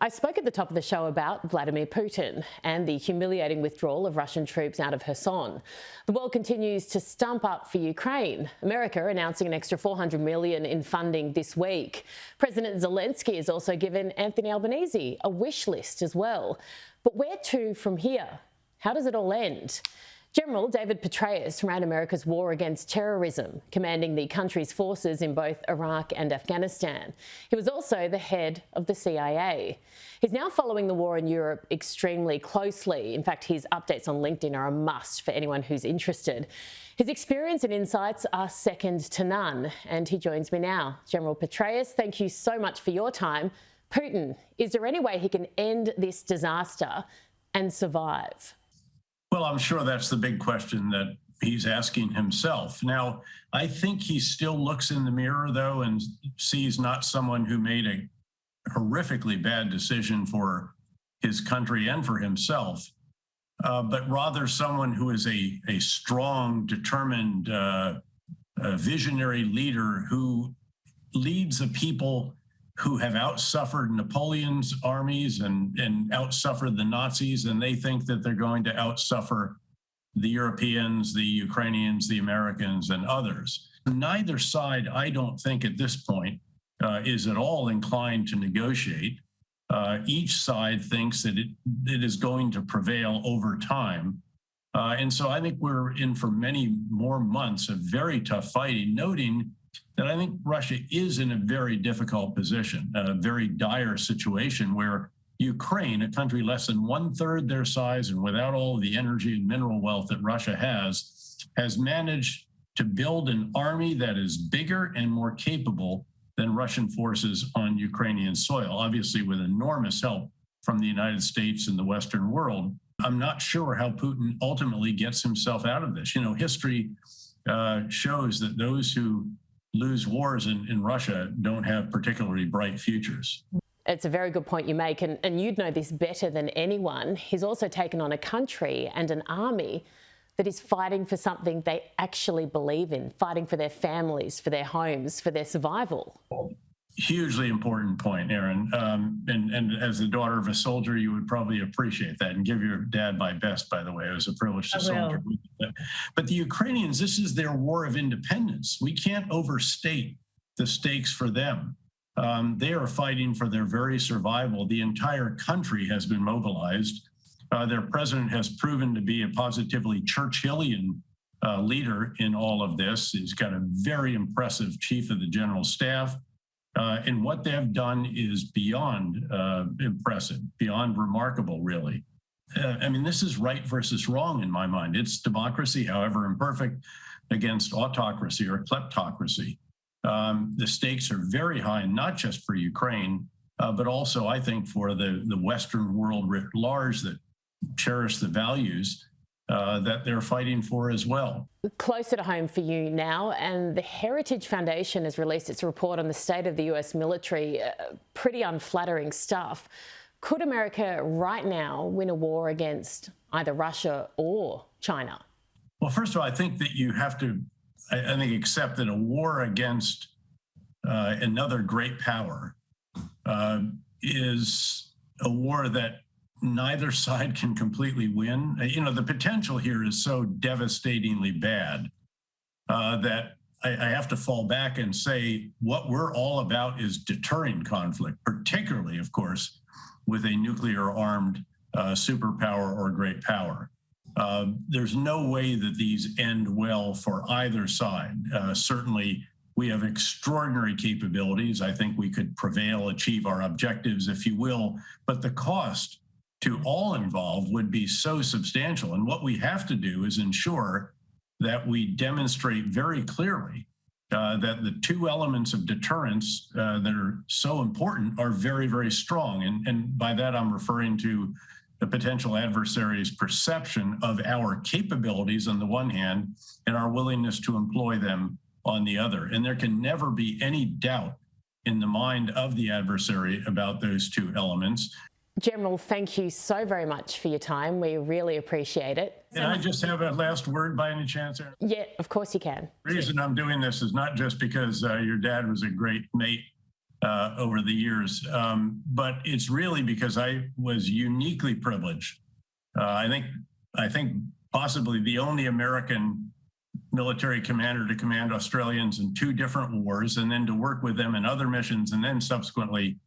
I spoke at the top of the show about Vladimir Putin and the humiliating withdrawal of Russian troops out of Kherson. The world continues to stump up for Ukraine. America announcing an extra $400 million in funding this week. President Zelensky has also given Anthony Albanese a wish list as well. But where to from here? How does it all end? General David Petraeus ran America's war against terrorism, commanding the country's forces in both Iraq and Afghanistan. He was also the head of the CIA. He's now following the war in Europe extremely closely. In fact, his updates on LinkedIn are a must for anyone who's interested. His experience and insights are second to none, and he joins me now. General Petraeus, thank you so much for your time. Putin, is there any way he can end this disaster and survive? Well, I'm sure that's the big question that he's asking himself. Now, I think he still looks in the mirror, though, and sees not someone who made a horrifically bad decision for his country and for himself, but rather someone who is a strong, determined, visionary leader who leads a people who have outsuffered Napoleon's armies and outsuffered the Nazis, and they think that they're going to outsuffer the Europeans, the Ukrainians, the Americans, and others. Neither side, I don't think at this point, is at all inclined to negotiate. Each side thinks that it is going to prevail over time. And so I think we're in for many more months of very tough fighting, noting that I think Russia is in a very difficult position, a very dire situation where Ukraine, a country less than 1/3 their size and without all of the energy and mineral wealth that Russia has managed to build an army that is bigger and more capable than Russian forces on Ukrainian soil, obviously with enormous help from the United States and the Western world. I'm not sure how Putin ultimately gets himself out of this. You know, history shows that those who lose wars in Russia don't have particularly bright futures. It's a very good point you make, and you'd know this better than anyone. He's also taken on a country and an army that is fighting for something they actually believe in, fighting for their families, for their homes, for their survival. Hugely important point, Erin. And as the daughter of a soldier, you would probably appreciate that, and give your dad my best, by the way. It was a privilege to soldier. But the Ukrainians, this is their war of independence. We can't overstate the stakes for them. They are fighting for their very survival. The entire country has been mobilized. Their president has proven to be a positively Churchillian leader in all of this. He's got a very impressive chief of the general staff. And what they have done is beyond impressive, beyond remarkable, really. I mean, this is right versus wrong in my mind. It's democracy, however imperfect, against autocracy or kleptocracy. The stakes are very high, not just for Ukraine, but also, I think, for the Western world writ large that cherish the values that they're fighting for as well. Closer to home for you now, and the Heritage Foundation has released its report on the state of the US military. Pretty unflattering stuff. Could America right now win a war against either Russia or China? Well, first of all, I think that you have to, I think, accept that a war against another great power is a war that neither side can completely win. You know, the potential here is so devastatingly bad that I have to fall back and say what we're all about is deterring conflict, particularly, of course, with a nuclear-armed superpower or great power. There's no way that these end well for either side. Certainly, we have extraordinary capabilities. I think we could prevail, achieve our objectives, if you will, but the cost to all involved would be so substantial. And what we have to do is ensure that we demonstrate very clearly that the two elements of deterrence that are so important are very, very strong. And by that, I'm referring to the potential adversary's perception of our capabilities on the one hand and our willingness to employ them on the other. And there can never be any doubt in the mind of the adversary about those two elements. General, thank you so very much for your time. We really appreciate it. Can I just have a last word by any chance, Erin? Yeah, of course you can. The reason I'm doing this is not just because your dad was a great mate over the years. But it's really because I was uniquely privileged. I think possibly the only American military commander to command Australians in 2 different wars, and then to work with them in other missions, and then subsequently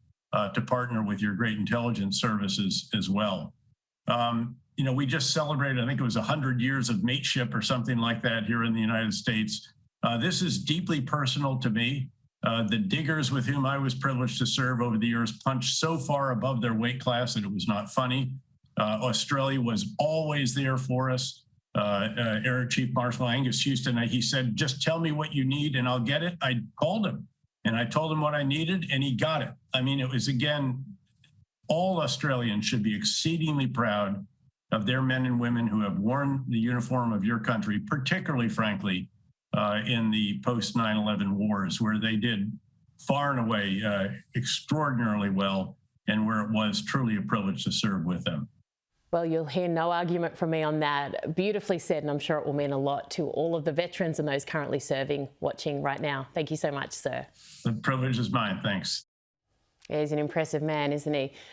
to partner with your great intelligence services as well. You know, we just celebrated, I think it was 100 years of mateship or something like that here in the United States. This is deeply personal to me. The diggers with whom I was privileged to serve over the years punched so far above their weight class that it was not funny. Australia was always there for us. Air Chief Marshal Angus Houston, he said, just tell me what you need and I'll get it. I called him and I told him what I needed and he got it. I mean, it was, again, all Australians should be exceedingly proud of their men and women who have worn the uniform of your country, particularly, frankly, in the post 9/11 wars, where they did far and away extraordinarily well, and where it was truly a privilege to serve with them. Well, you'll hear no argument from me on that. Beautifully said, and I'm sure it will mean a lot to all of the veterans and those currently serving, watching right now. Thank you so much, sir. The privilege is mine. Thanks. He's an impressive man, isn't he?